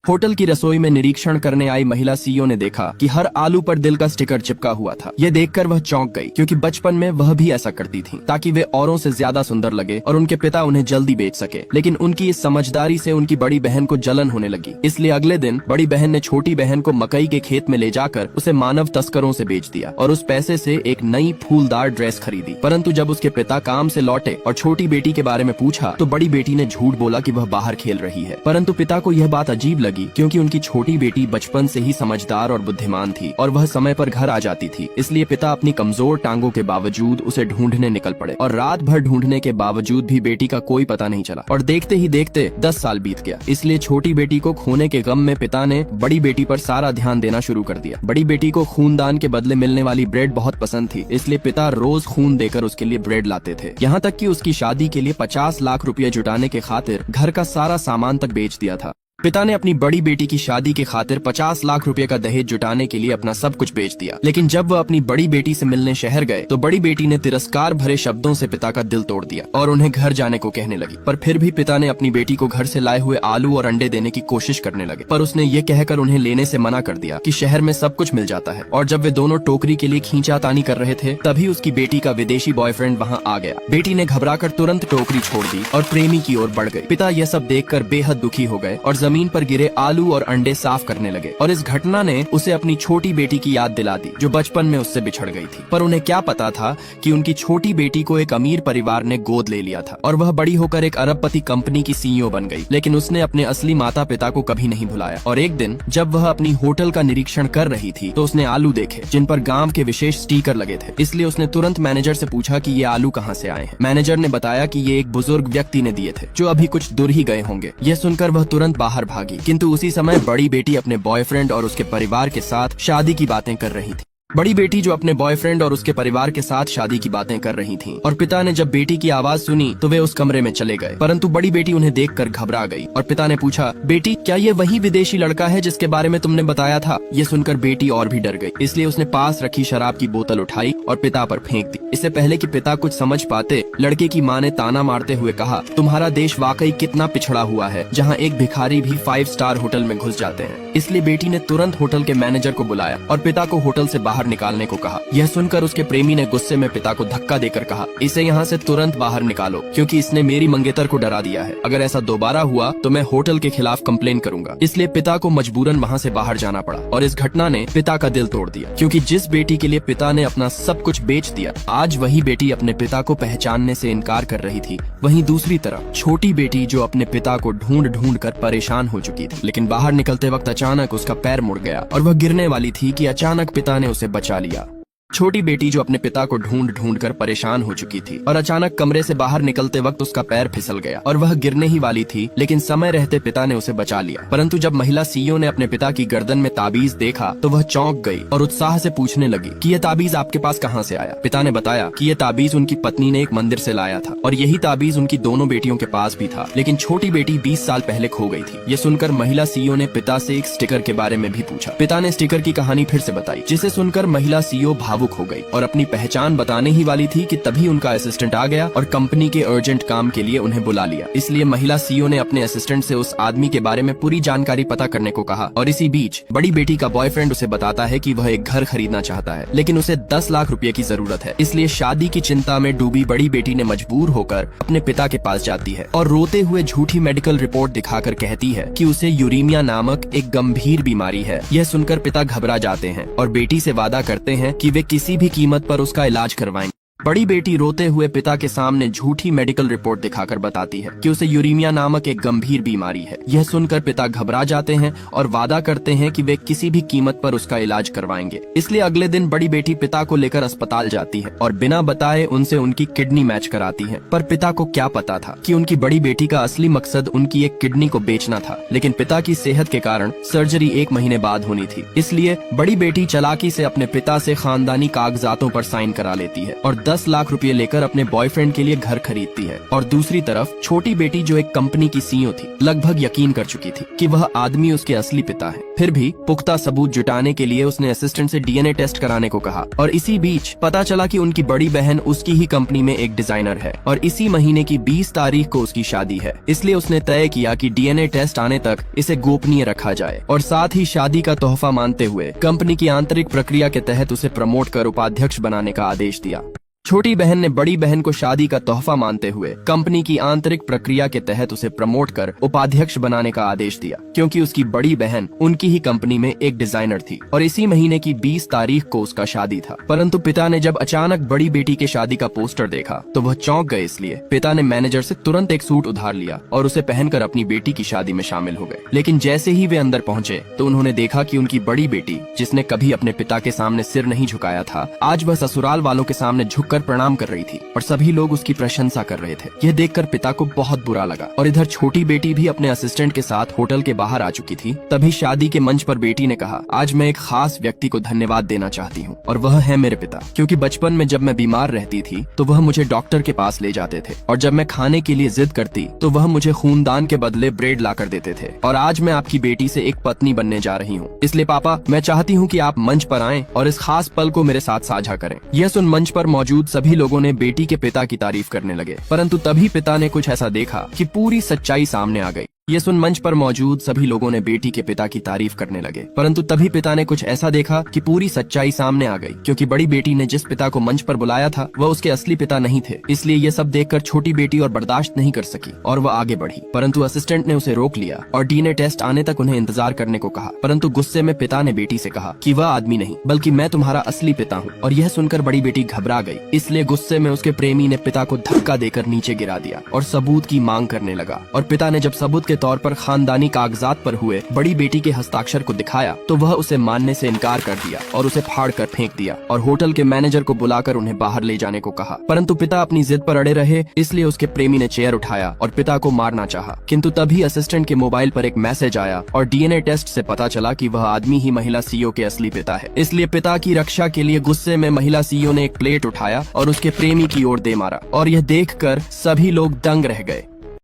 Hotel की रसोई में निरीक्षण करने आई महिला सीईओ ने देखा कि हर आलू पर दिल का स्टिकर चिपका हुआ था। ये देखकर वह चौंक गई, क्योंकि बचपन में वह भी ऐसा करती थी ताकि वे औरों से ज्यादा सुंदर लगे और उनके पिता उन्हें जल्दी बेच सके। लेकिन उनकी इस समझदारी से उनकी बड़ी बहन को जलन होने लगी। इसलिए अगले दिन बड़ी बहन ने छोटी बहन को मकई के खेत में ले जाकर उसे मानव तस्करों से बेच दिया और उस पैसे से एक नई फूलदार ड्रेस खरीदी। परंतु जब उसके पिता काम से लौटे और छोटी बेटी के बारे में पूछा तो बड़ी बेटी ने झूठ बोला कि वह बाहर खेल रही है। परंतु पिता को यह बात अजीब लगी, क्योंकि उनकी छोटी बेटी बचपन से ही समझदार और बुद्धिमान थी और वह समय पर घर आ जाती थी। इसलिए पिता अपनी कमजोर टांगों के बावजूद उसे ढूंढने निकल पड़े और रात भर ढूंढने के बावजूद भी बेटी का कोई पता नहीं चला और देखते ही देखते 10 साल बीत गया। इसलिए छोटी बेटी को खोने के गम में पिता ने बड़ी बेटी पर सारा ध्यान देना शुरू कर दिया। बड़ी बेटी को खूनदान के बदले मिलने वाली ब्रेड बहुत पसंद थी, इसलिए पिता रोज खून देकर उसके लिए ब्रेड लाते थे। यहाँ तक कि उसकी शादी के लिए 50 लाख रुपए जुटाने के खातिर घर का सारा सामान तक बेच दिया था। पिता ने अपनी बड़ी बेटी की शादी के खातिर 50 लाख रुपए का दहेज जुटाने के लिए अपना सब कुछ बेच दिया। लेकिन जब वह अपनी बड़ी बेटी से मिलने शहर गए तो बड़ी बेटी ने तिरस्कार भरे शब्दों से पिता का दिल तोड़ दिया और उन्हें घर जाने को कहने लगी। पर फिर भी पिता ने अपनी बेटी को घर से लाए हुए आलू और अंडे देने की कोशिश करने लगे, पर उसने ये कहकर उन्हें लेने से मना कर दिया कि शहर में सब कुछ मिल जाता है। और जब वे दोनों टोकरी के लिए खींचातानी कर रहे थे तभी उसकी बेटी का विदेशी बॉयफ्रेंड वहाँ आ गया। बेटी ने घबराकर तुरंत टोकरी छोड़ दी और प्रेमी की ओर बढ़ गई। पिता यह सब देखकर बेहद दुखी हो गए और जमीन पर गिरे आलू और अंडे साफ करने लगे। और इस घटना ने उसे अपनी छोटी बेटी की याद दिला दी जो बचपन में उससे बिछड़ गई थी। पर उन्हें क्या पता था कि उनकी छोटी बेटी को एक अमीर परिवार ने गोद ले लिया था और वह बड़ी होकर एक अरबपति कंपनी की सीईओ बन गई। लेकिन उसने अपने असली माता पिता को कभी नहीं भुलाया। और एक दिन जब वह अपनी होटल का निरीक्षण कर रही थी तो उसने आलू देखे जिन पर गांव के विशेष स्टिकर लगे थे। इसलिए उसने तुरंत मैनेजर से पूछा कि ये आलू कहाँ से आए हैं। मैनेजर ने बताया कि ये एक बुजुर्ग व्यक्ति ने दिए थे जो अभी कुछ दूर ही गए होंगे। यह सुनकर वह तुरंत बाहर भागी, किंतु उसी समय बड़ी बेटी अपने बॉयफ्रेंड और उसके परिवार के साथ शादी की बातें कर रही थी। बड़ी बेटी जो अपने बॉयफ्रेंड और उसके परिवार के साथ शादी की बातें कर रही थी। और पिता ने जब बेटी की आवाज सुनी तो वे उस कमरे में चले गए, परंतु बड़ी बेटी उन्हें देखकर घबरा गई। और पिता ने पूछा, बेटी क्या ये वही विदेशी लड़का है जिसके बारे में तुमने बताया था? ये सुनकर बेटी और भी डर गई, इसलिए उसने पास रखी शराब की बोतल उठाई और पिता पर फेंक दी। इससे पहले कि पिता कुछ समझ पाते, लड़के की माँ ने ताना मारते हुए कहा, तुम्हारा देश वाकई कितना पिछड़ा हुआ है, जहाँ एक भिखारी भी 5 स्टार होटल में घुस जाते हैं। इसलिए बेटी ने तुरंत होटल के मैनेजर को बुलाया और पिता को होटल से बाहर निकालने को कहा। यह सुनकर उसके प्रेमी ने गुस्से में पिता को धक्का देकर कहा, इसे यहाँ से तुरंत बाहर निकालो, क्योंकि इसने मेरी मंगेतर को डरा दिया है। अगर ऐसा दोबारा हुआ तो मैं होटल के खिलाफ कंप्लेन करूंगा। इसलिए पिता को मजबूरन वहाँ से बाहर जाना पड़ा। और इस घटना ने पिता का दिल तोड़ दिया, क्योंकि जिस बेटी के लिए पिता ने अपना सब कुछ बेच दिया, आज वही बेटी अपने पिता को पहचानने से इनकार कर रही थी। वहीं दूसरी तरफ छोटी बेटी जो अपने पिता को ढूंढ ढूंढ कर परेशान हो चुकी थी, लेकिन बाहर निकलते वक्त अचानक उसका पैर मुड़ गया और वह गिरने वाली थी कि अचानक पिता ने उसे बचा लिया। छोटी बेटी जो अपने पिता को ढूंढ ढूंढ कर परेशान हो चुकी थी और अचानक कमरे से बाहर निकलते वक्त उसका पैर फिसल गया और वह गिरने ही वाली थी, लेकिन समय रहते पिता ने उसे बचा लिया। परंतु जब महिला सीईओ ने अपने पिता की गर्दन में ताबीज देखा तो वह चौंक गई और उत्साह से पूछने लगी कि यह ताबीज आपके पास कहाँ से आया? पिता ने बताया कि यह ताबीज उनकी पत्नी ने एक मंदिर से लाया था और यही ताबीज उनकी दोनों बेटियों के पास भी था, लेकिन छोटी बेटी 20 साल पहले खो गई थी। ये सुनकर महिला सीईओ ने पिता से एक स्टिकर के बारे में भी पूछा। पिता ने स्टिकर की कहानी फिर से बताई, जिसे सुनकर महिला सीईओ भावुक हो गई और अपनी पहचान बताने ही वाली थी कि तभी उनका असिस्टेंट आ गया और कंपनी के अर्जेंट काम के लिए उन्हें बुला लिया। इसलिए महिला सीईओ ने अपने असिस्टेंट से उस आदमी के बारे में पूरी जानकारी पता करने को कहा। और इसी बीच बड़ी बेटी का बॉयफ्रेंड उसे बताता है कि वह एक घर खरीदना चाहता है, लेकिन उसे 10 लाख रुपए की जरूरत है। इसलिए शादी की चिंता में डूबी बड़ी बेटी ने मजबूर होकर अपने पिता के पास जाती है और रोते हुए झूठी मेडिकल रिपोर्ट दिखाकर कहती है कि उसे यूरेमिया नामक एक गंभीर बीमारी है। यह सुनकर पिता घबरा जाते हैं और बेटी से वादा करते हैं कि वे किसी भी कीमत पर उसका इलाज करवाएंगे। बड़ी बेटी रोते हुए पिता के सामने झूठी मेडिकल रिपोर्ट दिखाकर बताती है कि उसे यूरेमिया नामक एक गंभीर बीमारी है। यह सुनकर पिता घबरा जाते हैं और वादा करते हैं कि वे किसी भी कीमत पर उसका इलाज करवाएंगे। इसलिए अगले दिन बड़ी बेटी पिता को लेकर अस्पताल जाती है और बिना बताए उनसे उनकी किडनी मैच कराती है। पर पिता को क्या पता था कि उनकी बड़ी बेटी का असली मकसद उनकी एक किडनी को बेचना था। लेकिन पिता की सेहत के कारण सर्जरी 1 महीने बाद होनी थी, इसलिए बड़ी बेटी चालाकी से अपने पिता से खानदानी कागजातों पर साइन करा लेती है और 10 लाख रुपए लेकर अपने बॉयफ्रेंड के लिए घर खरीदती है और दूसरी तरफ छोटी बेटी जो एक कंपनी की सीईओ थी लगभग यकीन कर चुकी थी कि वह आदमी उसके असली पिता है। फिर भी पुख्ता सबूत जुटाने के लिए उसने असिस्टेंट से डीएनए टेस्ट कराने को कहा और इसी बीच पता चला कि उनकी बड़ी बहन उसकी ही कंपनी में एक डिजाइनर है और इसी महीने की 20 तारीख को उसकी शादी है। इसलिए उसने तय किया कि डीएनए टेस्ट आने तक इसे गोपनीय रखा जाए और साथ ही शादी का तोहफा मानते हुए कंपनी की आंतरिक प्रक्रिया के तहत उसे प्रमोट कर उपाध्यक्ष बनाने का आदेश दिया। छोटी बहन ने बड़ी बहन को शादी का तोहफा मानते हुए कंपनी की आंतरिक प्रक्रिया के तहत उसे प्रमोट कर उपाध्यक्ष बनाने का आदेश दिया, क्योंकि उसकी बड़ी बहन उनकी ही कंपनी में एक डिजाइनर थी और इसी महीने की 20 तारीख को उसका शादी था। परंतु पिता ने जब अचानक बड़ी बेटी के शादी का पोस्टर देखा तो वह चौंक गए। इसलिए पिता ने मैनेजर से तुरंत एक सूट उधार लिया और उसे पहनकर अपनी बेटी की शादी में शामिल हो गए। लेकिन जैसे ही वे अंदर पहुंचे तो उन्होंने देखा कि उनकी बड़ी बेटी, जिसने कभी अपने पिता के सामने सिर नहीं झुकाया था, आज वह ससुराल वालों के सामने झुककर प्रणाम कर रही थी और सभी लोग उसकी प्रशंसा कर रहे थे। यह देखकर पिता को बहुत बुरा लगा और इधर छोटी बेटी भी अपने असिस्टेंट के साथ होटल के बाहर आ चुकी थी। तभी शादी के मंच पर बेटी ने कहा, आज मैं एक खास व्यक्ति को धन्यवाद देना चाहती हूँ और वह है मेरे पिता, क्योंकि बचपन में जब मैं बीमार रहती थी तो वह मुझे डॉक्टर के पास ले जाते थे और जब मैं खाने के लिए जिद करती तो वह मुझे खूनदान के बदले ब्रेड ला कर देते थे। और आज मैं आपकी बेटी से एक पत्नी बनने जा रही हूँ, इसलिए पापा मैं चाहती हूँ कि आप मंच पर आएं और इस खास पल को मेरे साथ साझा करें। यह सुन मंच पर मौजूद सभी लोगों ने बेटी के पिता की तारीफ करने लगे, परंतु तभी पिता ने कुछ ऐसा देखा कि पूरी सच्चाई सामने आ गई। ये सुन मंच पर मौजूद सभी लोगों ने बेटी के पिता की तारीफ करने लगे, परंतु तभी पिता ने कुछ ऐसा देखा कि पूरी सच्चाई सामने आ गई, क्योंकि बड़ी बेटी ने जिस पिता को मंच पर बुलाया था वह उसके असली पिता नहीं थे। इसलिए ये सब देखकर छोटी बेटी और बर्दाश्त नहीं कर सकी और वह आगे बढ़ी, परंतु असिस्टेंट ने उसे रोक लिया और डीएनए टेस्ट आने तक उन्हें इंतजार करने को कहा। परंतु गुस्से में पिता ने बेटी से कहा कि वह आदमी नहीं बल्कि मैं तुम्हारा असली पिता हूँ। और यह सुनकर बड़ी बेटी घबरा गई, इसलिए गुस्से में उसके प्रेमी ने पिता को धक्का देकर नीचे गिरा दिया और सबूत की मांग करने लगा। और पिता ने जब सबूत के तौर पर खानदानी कागजात पर हुए बड़ी बेटी के हस्ताक्षर को दिखाया तो वह उसे मानने से इनकार कर दिया और उसे फाड़ कर फेंक दिया और होटल के मैनेजर को बुलाकर उन्हें बाहर ले जाने को कहा। परंतु पिता अपनी जिद पर अड़े रहे, इसलिए उसके प्रेमी ने चेयर उठाया और पिता को मारना चाहा। किंतु तभी असिस्टेंट के मोबाइल पर एक मैसेज आया और डीएनए टेस्ट से पता चला कि वह आदमी ही महिला सीईओ के असली पिता है। इसलिए पिता की रक्षा के लिए गुस्से में महिला सीईओ ने एक प्लेट उठाया और उसके प्रेमी की ओर दे मारा और यह देखकर सभी लोग दंग रह गए।